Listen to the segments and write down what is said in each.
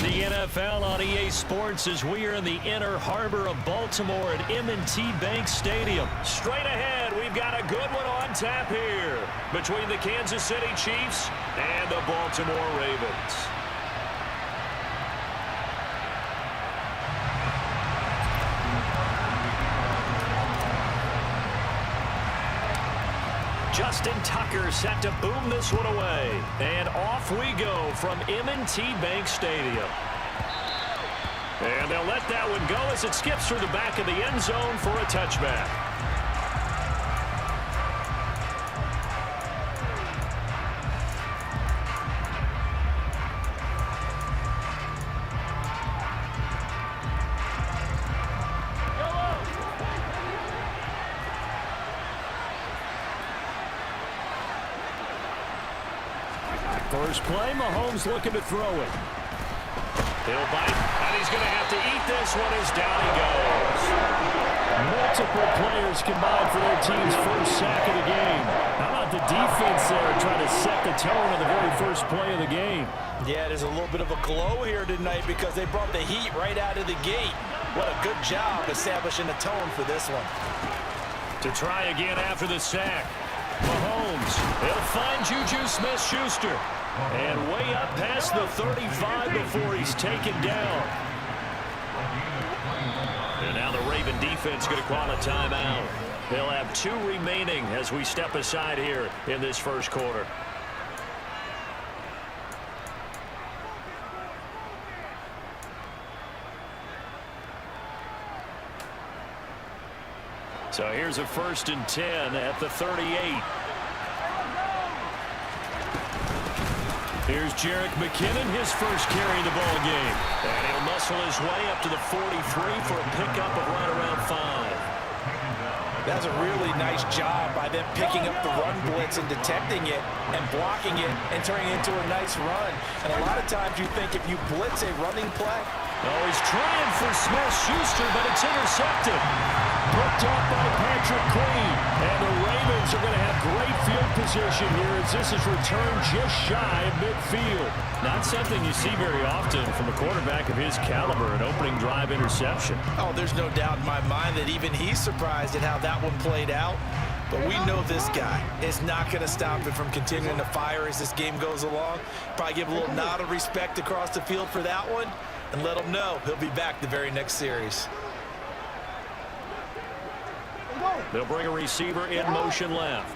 The NFL on EA Sports as we are in the inner harbor of Baltimore at M&T Bank Stadium. Straight ahead, we've got a good one on tap here between the Kansas City Chiefs and the Baltimore Ravens. Justin Tucker set to boom this one away. And off we go from M&T Bank Stadium. And they'll let that one go as it skips through the back of the end zone for a touchback. First play, Mahomes looking to throw it. He'll bite, and he's going to have to eat this one as down he goes. Multiple players combined for their team's first sack of the game. How about the defense there trying to set the tone on the very first play of the game? Yeah, there's a little bit of a glow here tonight because they brought the heat right out of the gate. What a good job establishing the tone for this one. To try again after the sack. Mahomes, he'll find Juju Smith-Schuster. And way up past the 35 before he's taken down. And now the Raven defense going to call a timeout. They'll have 2 remaining as we step aside here in this first quarter. So here's a 1st and 10 at the 38. Here's Jerick McKinnon, his first carry of the ball game. And he'll muscle his way up to the 43 for a pickup of right around 5. That's a really nice job by them picking up the run blitz and detecting it and blocking it and turning it into a nice run. And a lot of times you think if you blitz a running play. Oh, he's trying for Smith-Schuster, but it's intercepted. Picked up by Patrick Queen. And the Ravens are going to have great field position here as this is returned just shy of midfield. Not something you see very often from a quarterback of his caliber, an opening drive interception. Oh, there's no doubt in my mind that even he's surprised at how that one played out. But we know this guy is not going to stop him from continuing to fire as this game goes along. Probably give a little nod of respect across the field for that one and let him know he'll be back the very next series. They'll bring a receiver in motion left.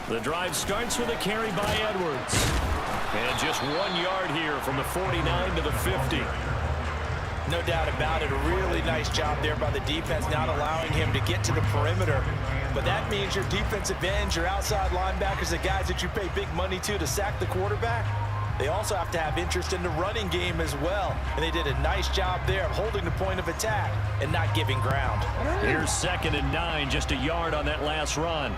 The drive starts with a carry by Edwards. And just 1 yard here from the 49 to the 50. No doubt about it. A really nice job there by the defense, not allowing him to get to the perimeter. But that means your defensive ends, your outside linebackers, the guys that you pay big money to sack the quarterback, they also have to have interest in the running game as well. And they did a nice job there of holding the point of attack and not giving ground. Here's 2nd and 9, just a yard on that last run.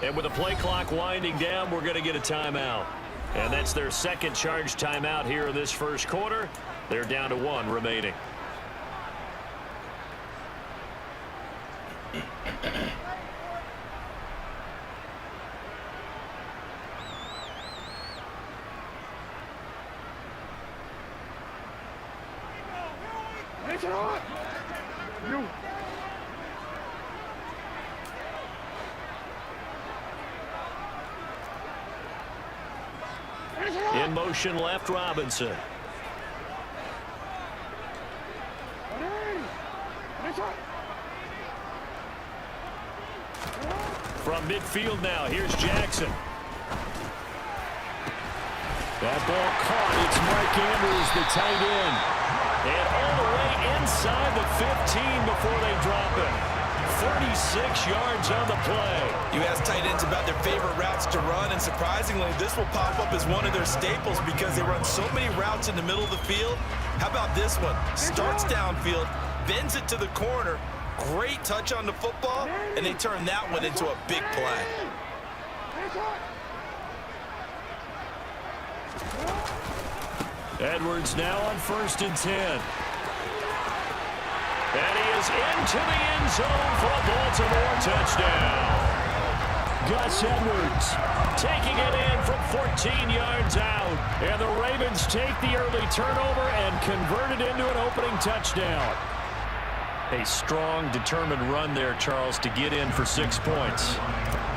And with the play clock winding down, we're going to get a timeout. And that's their second charge timeout here in this first quarter. They're down to 1 remaining. In motion left, Robinson. From midfield now, here's Jackson. That ball caught. It's Mike Andrews, the tight end. And all the way inside the 15 before they drop it. 36 yards on the play. You ask tight ends about their favorite routes to run, and surprisingly, this will pop up as one of their staples because they run so many routes in the middle of the field. How about this one? Starts downfield, bends it to the corner, great touch on the football, and they turn that one into a big play. Edwards now on 1st and 10. And he is into the end zone for a Baltimore touchdown. Gus Edwards taking it in from 14 yards out. And the Ravens take the early turnover and convert it into an opening touchdown. A strong, determined run there, Charles, to get in for 6 points.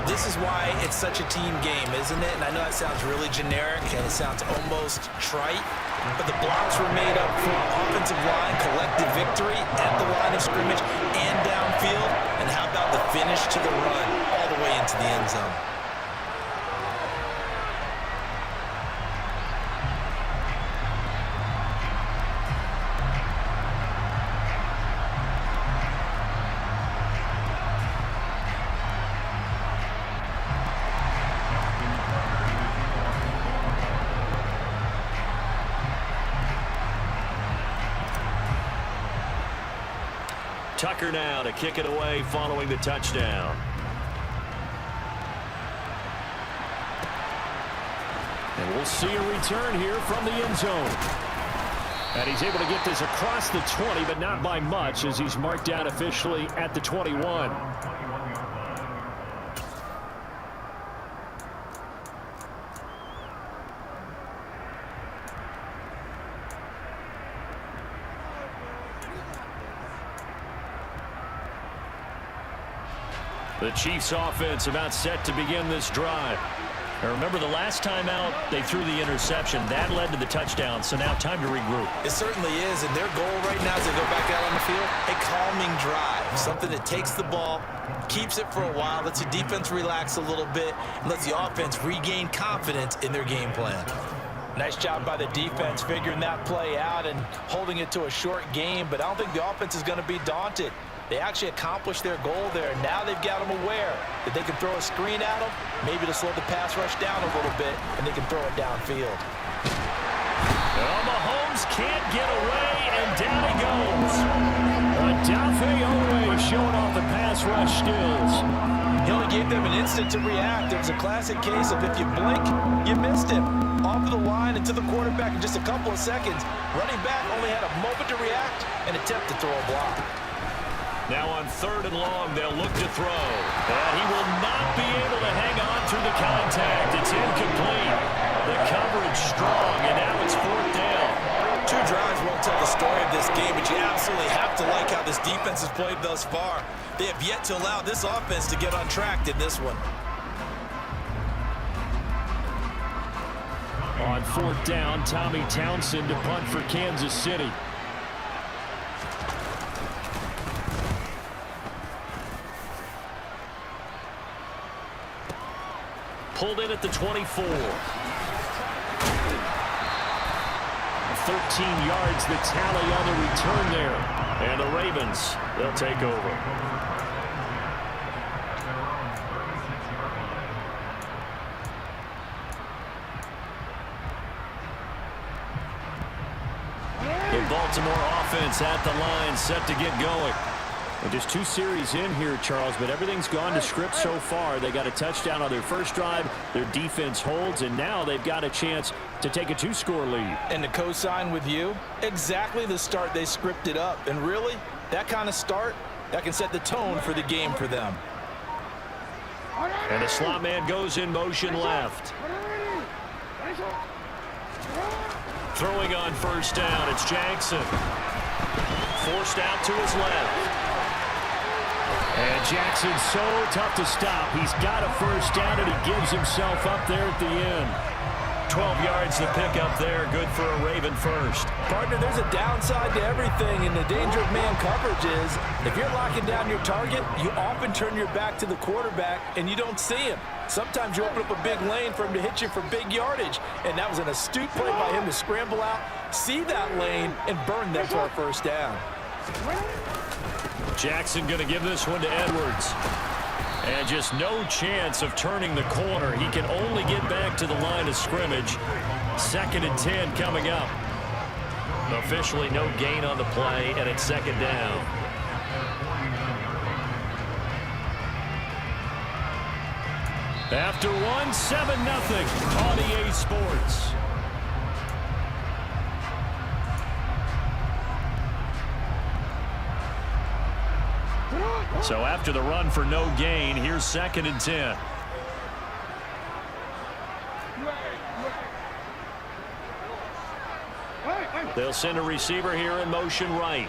This is why it's such a team game, isn't it? And I know that sounds really generic and it sounds almost trite, but the blocks were made up from offensive line, collective victory at the line of scrimmage and downfield. And how about the finish to the run all the way into the end zone? Tucker now to kick it away following the touchdown. And we'll see a return here from the end zone. And he's able to get this across the 20, but not by much as he's marked out officially at the 21. The Chiefs offense about set to begin this drive. Now remember, the last time out, they threw the interception. That led to the touchdown, so now time to regroup. It certainly is, and their goal right now as they go back out on the field, a calming drive. Something that takes the ball, keeps it for a while, lets the defense relax a little bit, and lets the offense regain confidence in their game plan. Nice job by the defense figuring that play out and holding it to a short game, but I don't think the offense is going to be daunted. They actually accomplished their goal there. Now they've got them aware that they can throw a screen at them, maybe to slow the pass rush down a little bit, and they can throw it downfield. Well, Mahomes can't get away, and down he goes. Odafe Oweh showing off the pass rush skills. He only gave them an instant to react. It was a classic case of if you blink, you missed him. Off of the line and to the quarterback in just a couple of seconds. Running back only had a moment to react and attempt to throw a block. Now on 3rd and long, they'll look to throw. And he will not be able to hang on through the contact. It's incomplete. The coverage strong, and now it's 4th down. 2 drives won't tell the story of this game, but you absolutely have to like how this defense has played thus far. They have yet to allow this offense to get on track in this one. On 4th down, Tommy Townsend to punt for Kansas City. Pulled in at the 24. 13 yards the tally on the return there. And the Ravens, they'll take over. The Baltimore offense at the line, set to get going. And just 2 series in here, Charles, but everything's gone to script so far. They got a touchdown on their first drive. Their defense holds, and now they've got a chance to take a 2-score lead. And to co-sign with you, exactly the start they scripted up. And really, that kind of start, that can set the tone for the game for them. And the slot man goes in motion left. Throwing on 1st down, it's Jackson. Forced out to his left. And Jackson's so tough to stop. He's got a 1st down, and he gives himself up there at the end. 12 yards to pick up there. Good for a Raven first. Partner, there's a downside to everything, and the danger of man coverage is if you're locking down your target, you often turn your back to the quarterback, and you don't see him. Sometimes you open up a big lane for him to hit you for big yardage, and that was an astute play by him to scramble out, see that lane, and burn them for a 1st down. Jackson going to give this one to Edwards. And just no chance of turning the corner. He can only get back to the line of scrimmage. 2nd and 10 coming up. Officially no gain on the play, and it's 2nd down. After 1, 7-0 on EA Sports. So after the run for no gain, here's 2nd and 10. They'll send a receiver here in motion right.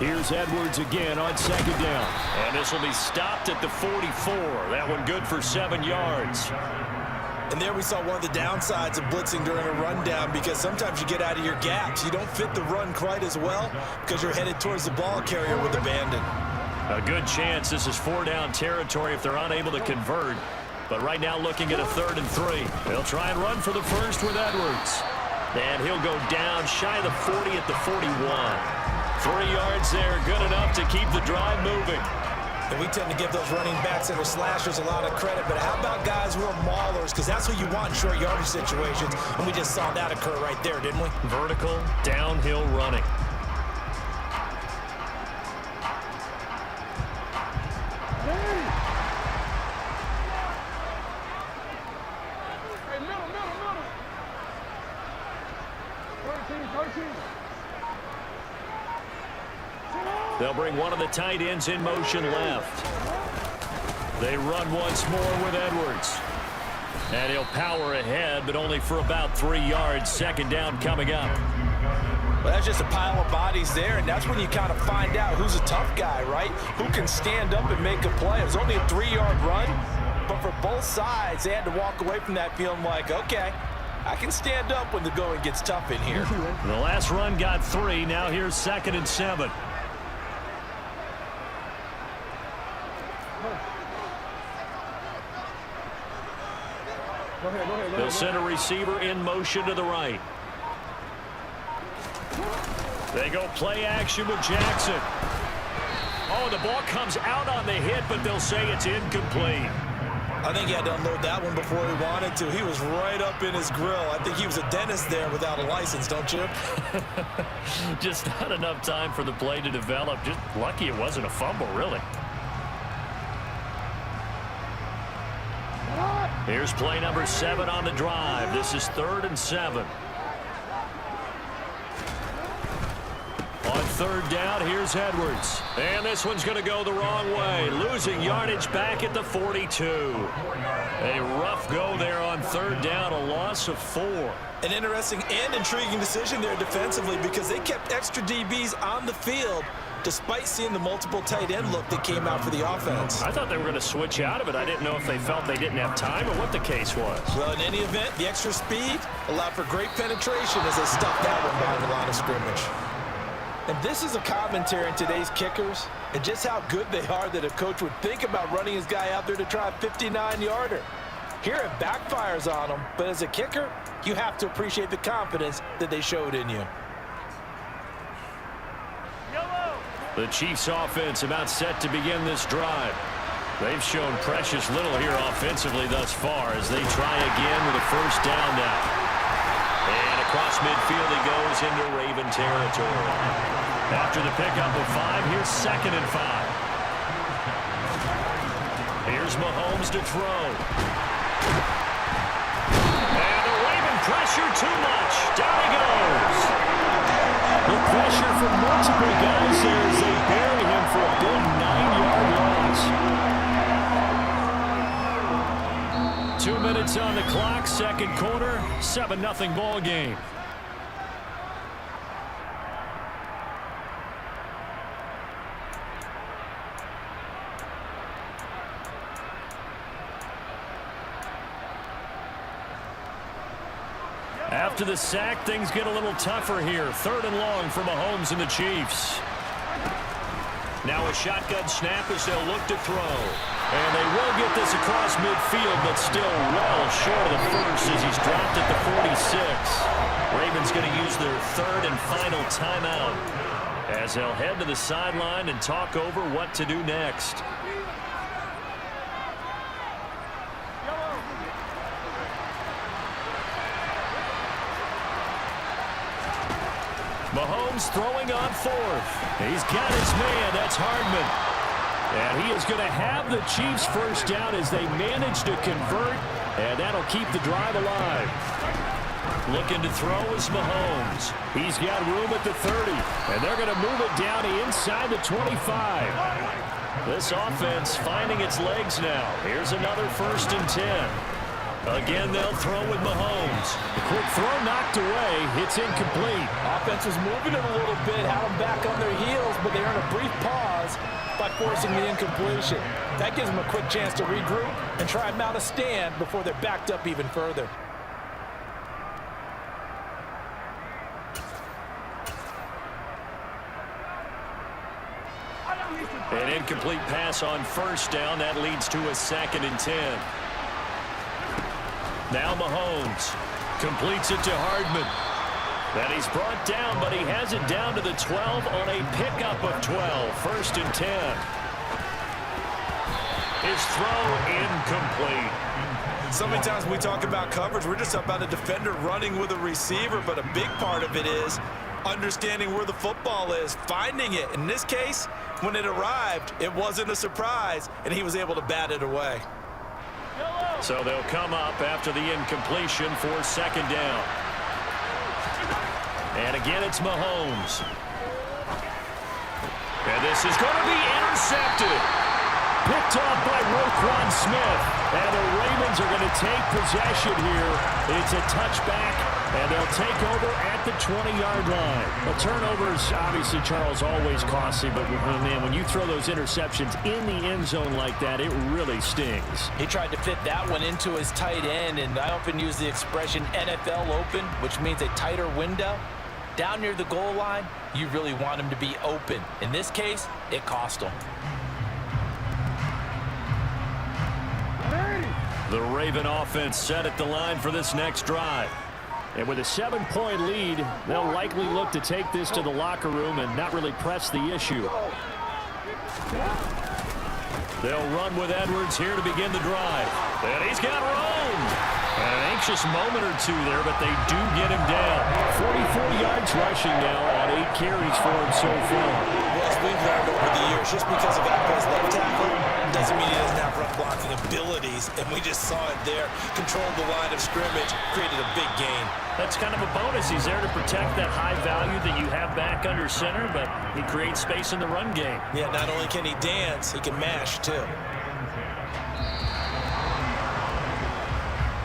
Here's Edwards again on 2nd down. And this will be stopped at the 44. That one good for 7 yards. And there we saw one of the downsides of blitzing during a rundown, because sometimes you get out of your gaps. You don't fit the run quite as well because you're headed towards the ball carrier with abandon. A good chance this is 4-down territory if they're unable to convert. But right now looking at a 3rd and 3. They'll try and run for the first with Edwards. And he'll go down shy of the 40 at the 41. 3 yards there, good enough to keep the drive moving. And we tend to give those running backs that are slashers a lot of credit, but how about guys who are maulers? Because that's what you want in short yardage situations, and we just saw that occur right there, didn't we? Vertical, downhill running. They'll bring one of the tight ends in motion left. They run once more with Edwards. And he'll power ahead, but only for about 3 yards. 2nd down coming up. Well, that's just a pile of bodies there, and that's when you kind of find out who's a tough guy, right? Who can stand up and make a play. It was only a 3-yard run, but for both sides, they had to walk away from that feeling like, okay, I can stand up when the going gets tough in here. The last run got 3. Now here's 2nd and 7. They'll send a receiver in motion to the right. They go play action with Jackson. Oh, the ball comes out on the hit, but they'll say it's incomplete. I think he had to unload that one before he wanted to. He was right up in his grill. I think he was a dentist there without a license, don't you? Just not enough time for the play to develop. Just lucky it wasn't a fumble, really. Here's play number 7 on the drive. This is 3rd and 7. On 3rd down, here's Edwards. And this one's going to go the wrong way. Losing yardage back at the 42. A rough go there on 3rd down, a loss of 4. An interesting and intriguing decision there defensively, because they kept extra DBs on the field despite seeing the multiple tight end look that came out for the offense. I thought they were going to switch out of it. I didn't know if they felt they didn't have time or what the case was. Well, in any event, the extra speed allowed for great penetration as they stuffed that one behind the line of scrimmage. And this is a commentary in today's kickers and just how good they are that a coach would think about running his guy out there to try a 59-yarder. Here it backfires on him, but as a kicker, you have to appreciate the confidence that they showed in you. The Chiefs offense about set to begin this drive. They've shown precious little here offensively thus far as they try again with a 1st down now. And across midfield he goes into Raven territory. After the pickup of 5, here's 2nd and 5. Here's Mahomes to throw. And the Raven pressure too much. Down he goes. The pressure from multiple guys there as they bury him for a big 9-yard loss. 2 minutes on the clock, 2nd quarter, 7-0 ball game. After the sack, things get a little tougher here. 3rd and long for Mahomes and the Chiefs. Now a shotgun snap as they'll look to throw. And they will get this across midfield, but still well short of the first as he's dropped at the 46. Ravens going to use their 3rd and final timeout as they'll head to the sideline and talk over what to do next. Mahomes throwing on 4th. He's got his man. That's Hardman. And he is going to have the Chiefs 1st down as they manage to convert, and that'll keep the drive alive. Looking to throw is Mahomes. He's got room at the 30, and they're going to move it down inside the 25. This offense finding its legs now. Here's another 1st and 10. Again, they'll throw with Mahomes. The quick throw knocked away. It's incomplete. Offense was moving it a little bit, had them back on their heels, but they earned a brief pause by forcing the incompletion. That gives them a quick chance to regroup and try and mount a stand before they're backed up even further. An incomplete pass on 1st down. That leads to a 2nd and 10. Now Mahomes completes it to Hardman. Then he's brought down, but he has it down to the 12 on a pickup of 12. 1st and 10. His throw incomplete. So many times when we talk about coverage, we're just about a defender running with a receiver, but a big part of it is understanding where the football is, finding it. In this case, when it arrived, it wasn't a surprise, and he was able to bat it away. So they'll come up after the incompletion for 2nd down. And again, it's Mahomes. And this is going to be intercepted. Picked off by Roquan Smith. And the Ravens are going to take possession here. It's a touchback, and they'll take over at the 20-yard line. Well, turnovers, obviously, Charles, always costly, but, man, when you throw those interceptions in the end zone like that, it really stings. He tried to fit that one into his tight end, and I often use the expression NFL open, which means a tighter window. Down near the goal line, you really want him to be open. In this case, it cost him. The Raven offense set at the line for this next drive. And with a 7-point lead, they'll likely look to take this to the locker room and not really press the issue. They'll run with Edwards here to begin the drive. And he's got room. An anxious moment or two there, but they do get him down. 44 yards rushing now on 8 carries for him so far. Well, as we've learned over the years, just because a guy plays left tackle doesn't mean he doesn't have run blocking abilities, and we just saw it there. Controlled the line of scrimmage, created a big gain. That's kind of a bonus. He's there to protect that high value that you have back under center, but he creates space in the run game. Yeah, not only can he dance, he can mash too.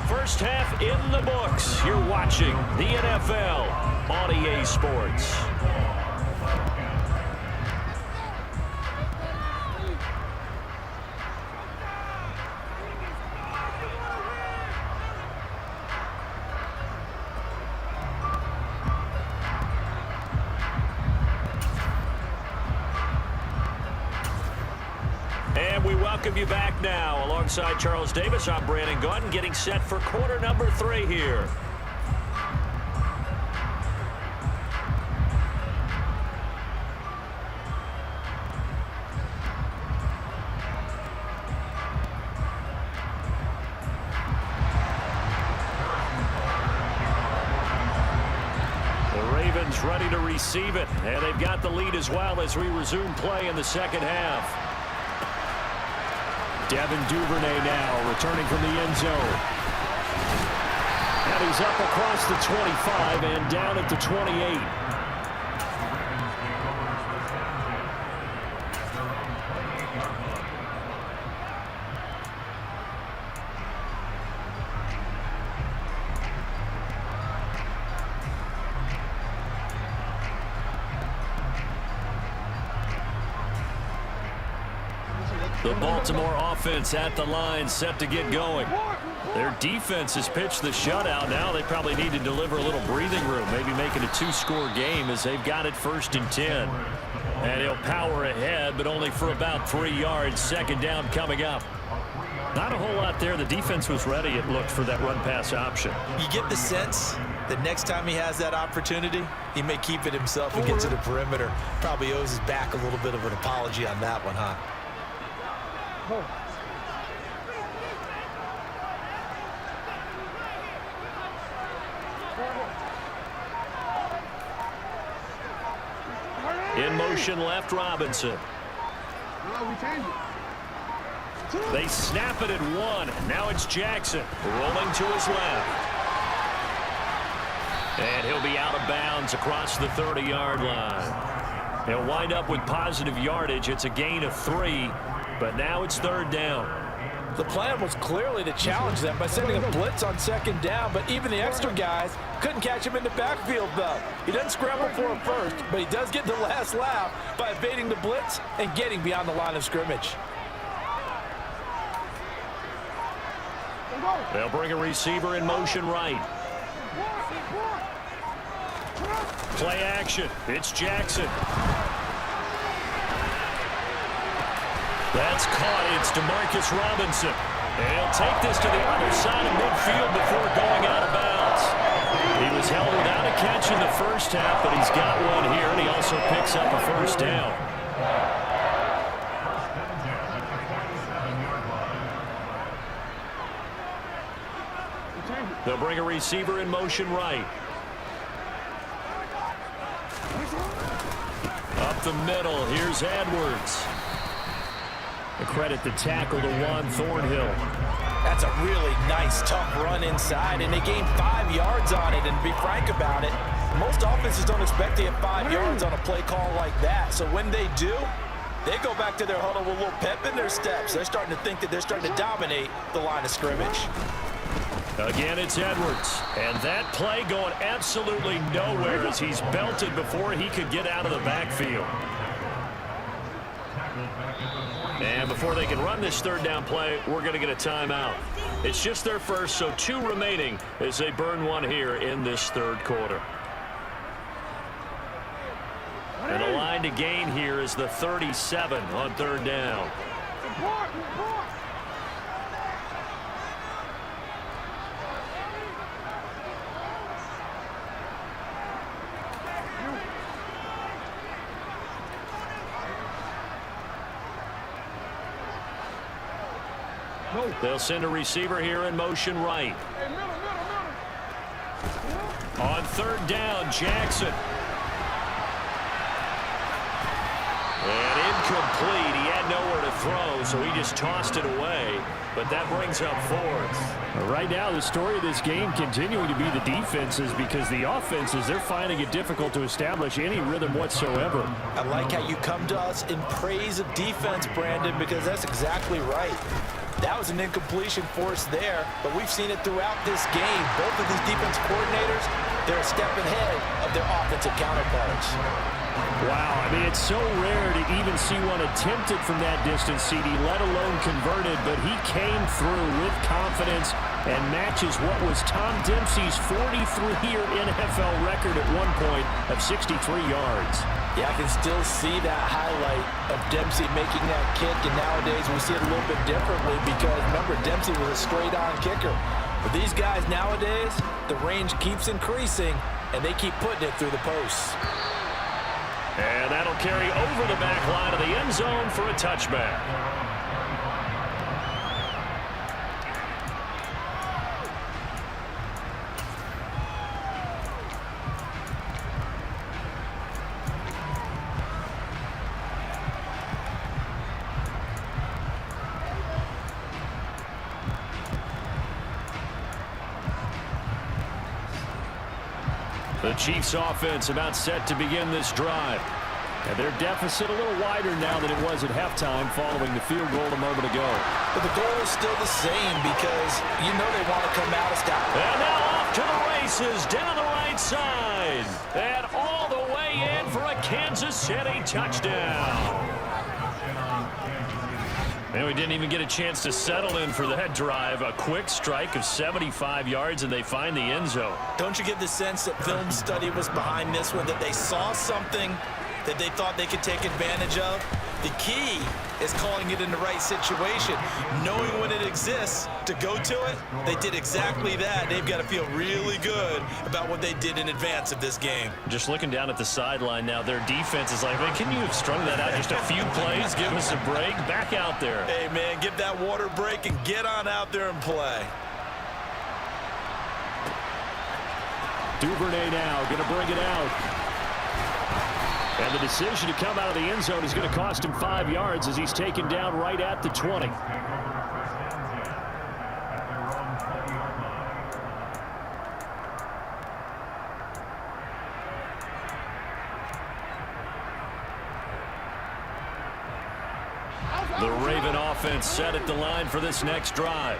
First half in the books. You're watching the NFL on EA Sports. And we welcome you back now. Alongside Charles Davis, I'm Brandon Gaudin, getting set for quarter number 3 here. The Ravens ready to receive it, and they've got the lead as well as we resume play in the second half. Devin Duvernay now returning from the end zone. And he's up across the 25 and down at the 28. The Baltimore offense at the line, set to get going. Their defense has pitched the shutout. Now they probably need to deliver a little breathing room, maybe make it a 2-score game as they've got it 1st and 10. And he'll power ahead, but only for about 3 yards. 2nd down coming up. Not a whole lot there. The defense was ready, it looked, for that run-pass option. You get the sense that next time he has that opportunity, he may keep it himself and get to the perimeter. Probably owes his back a little bit of an apology on that one, huh? In motion left, Robinson. They snap it at 1. Now it's Jackson rolling to his left. And he'll be out of bounds across the 30-yard line. He'll wind up with positive yardage. It's a gain of 3, but now it's 3rd down. The plan was clearly to challenge them by sending a blitz on 2nd down, but even the extra guys couldn't catch him in the backfield, though. He doesn't scramble for it first, but he does get the last laugh by evading the blitz and getting beyond the line of scrimmage. They'll bring a receiver in motion right. Play action. It's Jackson. That's caught. It's DeMarcus Robinson. And he'll take this to the other side of midfield before going out of bounds. He was held without a catch in the first half, but he's got one here, and he also picks up a 1st down. They'll bring a receiver in motion right. Up the middle, here's Edwards. A credit the tackle to Juan Thornhill. That's a really nice, tough run inside, and they gained 5 yards on it. And to be frank about it, most offenses don't expect to get 5 yards on a play call like that. So when they do, they go back to their huddle with a little pep in their steps. They're starting to think that they're starting to dominate the line of scrimmage. Again, it's Edwards. And that play going absolutely nowhere as he's belted before he could get out of the backfield. And before they can run this 3rd down play, we're going to get a timeout. It's just their first, so 2 remaining as they burn one here in this 3rd quarter. And the line to gain here is the 37 on 3rd down. They'll send a receiver here in motion right. On 3rd down, Jackson. And incomplete. He had nowhere to throw, so he just tossed it away. But that brings up 4th. Right now, the story of this game continuing to be the defenses, because the offenses, they're finding it difficult to establish any rhythm whatsoever. I like how you come to us in praise of defense, Brandon, because that's exactly right. That was an incompletion force there, but we've seen it throughout this game. Both of these defense coordinators, they're a step ahead of their offensive counterparts. Wow, I mean, it's so rare to even see one attempted from that distance, CD, let alone converted, but he came through with confidence and matches what was Tom Dempsey's 43-year NFL record at one point of 63 yards. Yeah, I can still see that highlight of Dempsey making that kick, and nowadays we see it a little bit differently because, remember, Dempsey was a straight-on kicker. But these guys nowadays, the range keeps increasing, and they keep putting it through the posts. And that'll carry over the back line of the end zone for a touchback. The Chiefs offense about set to begin this drive. And their deficit a little wider now than it was at halftime following the field goal a moment ago. But the goal is still the same because you know they want to come out of style. And now off to the races down the right side. And all the way in for a Kansas City touchdown. And we didn't even get a chance to settle in for that drive. A quick strike of 75 yards, and they find the end zone. Don't you get the sense that film study was behind this one, that they saw something that they thought they could take advantage of? The key is calling it in the right situation, knowing when it exists to go to it. They did exactly that. They've got to feel really good about what they did in advance of this game. Just looking down at the sideline now, their defense is like, man, can you have strung that out just a few plays? Give us a break. Back out there. Hey, man, give that water break and get on out there and play. Duvernay now going to bring it out. And the decision to come out of the end zone is going to cost him 5 yards as he's taken down right at the 20. offense set at the line for this next drive.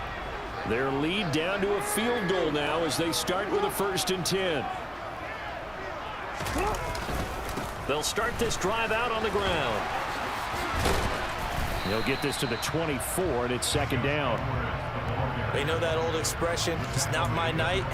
Their lead down to a field goal now as they start with a 1st and 10. They'll start this drive out on the ground. They'll get this to the 24, and it's 2nd down. They know that old expression, it's not my night.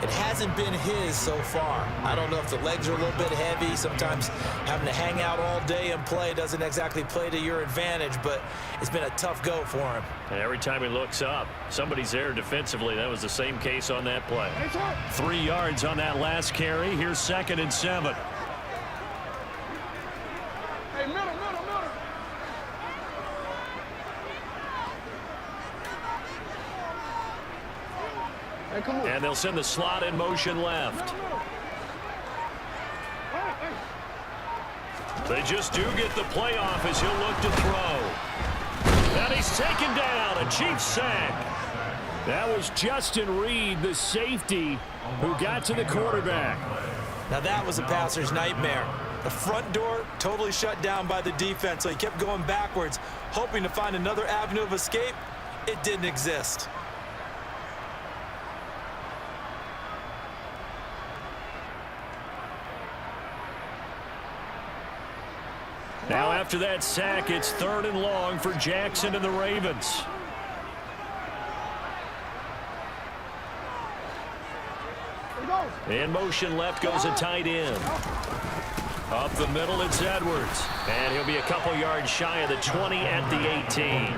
It hasn't been his so far. I don't know if the legs are a little bit heavy. Sometimes having to hang out all day and play doesn't exactly play to your advantage, but it's been a tough go for him. And every time he looks up, somebody's there defensively. That was the same case on that play. 3 yards on that last carry. Here's 2nd and 7. Hey, middle. Hey, come on. And they'll send the slot in motion left. They just do get the play off as he'll look to throw. And he's taken down. A Chiefs sack. That was Justin Reed, the safety, who got to the quarterback. Now that was a passer's nightmare. The front door totally shut down by the defense, so he kept going backwards, hoping to find another avenue of escape. It didn't exist. Now after that sack, it's 3rd and long for Jackson and the Ravens. In motion left goes a tight end. Up the middle, it's Edwards. And he'll be a couple yards shy of the 20 at the 18.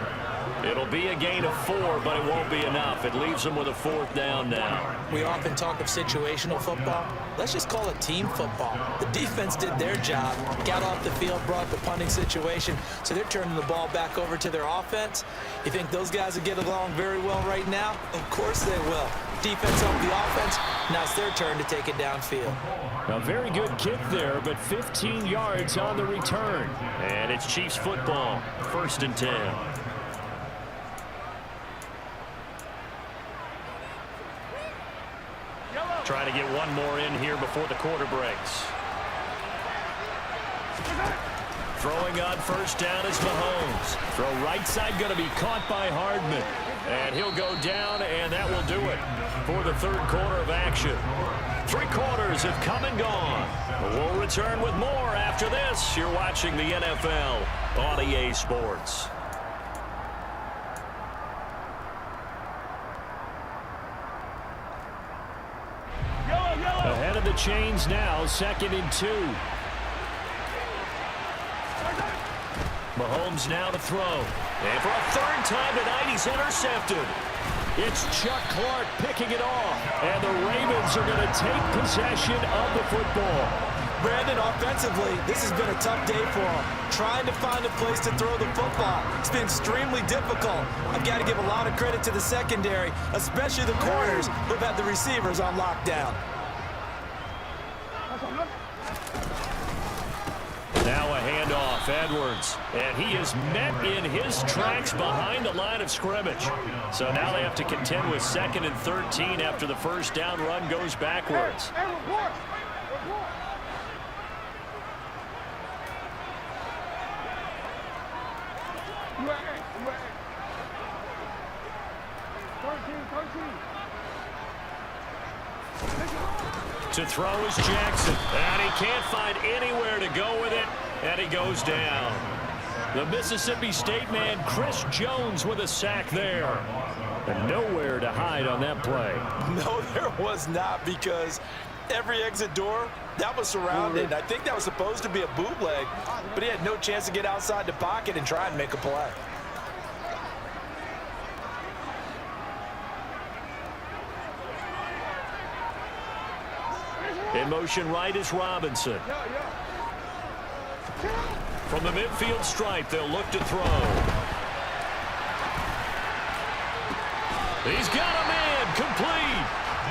It'll be a gain of 4, but it won't be enough. It leaves them with a 4th down now. We often talk of situational football. Let's just call it team football. The defense did their job, got off the field, brought the punting situation, so they're turning the ball back over to their offense. You think those guys will get along very well right now? Of course they will. Defense helped the offense. Now it's their turn to take it downfield. A very good kick there, but 15 yards on the return. And it's Chiefs football, 1st and 10. Trying to get one more in here before the quarter breaks. Throwing on 1st down is Mahomes. Throw right side going to be caught by Hardman. And he'll go down, and that will do it for the 3rd quarter of action. 3 quarters have come and gone. We'll return with more after this. You're watching the NFL on EA Sports. Ahead of the chains now, 2nd and 2. Mahomes now to throw. And for a 3rd time tonight, he's intercepted. It's Chuck Clark picking it off. And the Ravens are going to take possession of the football. Brandon, offensively, this has been a tough day for him. Trying to find a place to throw the football. It's been extremely difficult. I've got to give a lot of credit to the secondary, especially the corners who've had the receivers on lockdown. Now a handoff, Edwards. And he is met in his tracks behind the line of scrimmage. So now they have to contend with 2nd and 13 after the 1st down run goes backwards. To throw is Jackson, and he can't find anywhere to go with it, and he goes down. The Mississippi State man, Chris Jones, with a sack there. And nowhere to hide on that play. No, there was not, because every exit door, that was surrounded. I think that was supposed to be a bootleg, but he had no chance to get outside the pocket and try and make a play. In motion right is Robinson. From the midfield stripe, they'll look to throw. He's got a man, complete.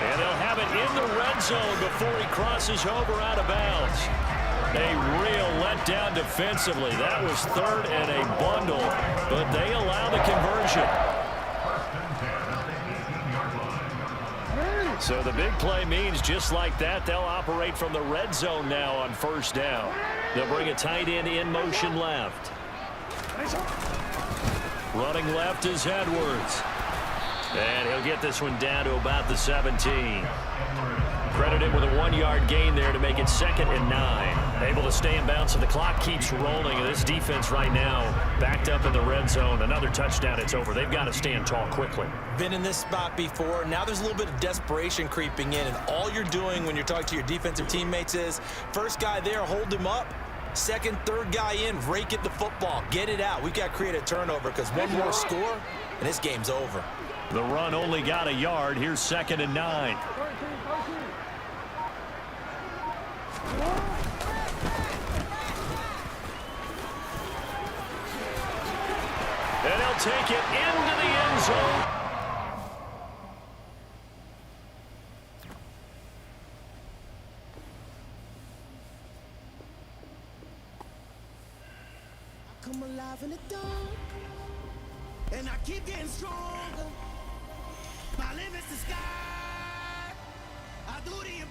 And they'll have it in the red zone before he crosses over out of bounds. A real letdown defensively. That was 3rd and a bundle, but they allow the conversion. So the big play means just like that, they'll operate from the red zone now on 1st down. They'll bring a tight end in motion left. Running left is Edwards. And he'll get this one down to about the 17. Credited with a 1-yard gain there to make it 2nd and 9. Able to stay in bounds, so the clock keeps rolling. And this defense right now backed up in the red zone. Another touchdown, it's over. They've got to stand tall quickly. Been in this spot before. Now there's a little bit of desperation creeping in. And all you're doing when you're talking to your defensive teammates is, first guy there, hold him up. Second, third guy in, rake at the football. Get it out. We've got to create a turnover because one more score, and this game's over. The run only got a yard. Here's 2nd and 9. And he'll take it into the end zone. Come alive in the dark, and I keep getting stronger. My limit's the sky. I do the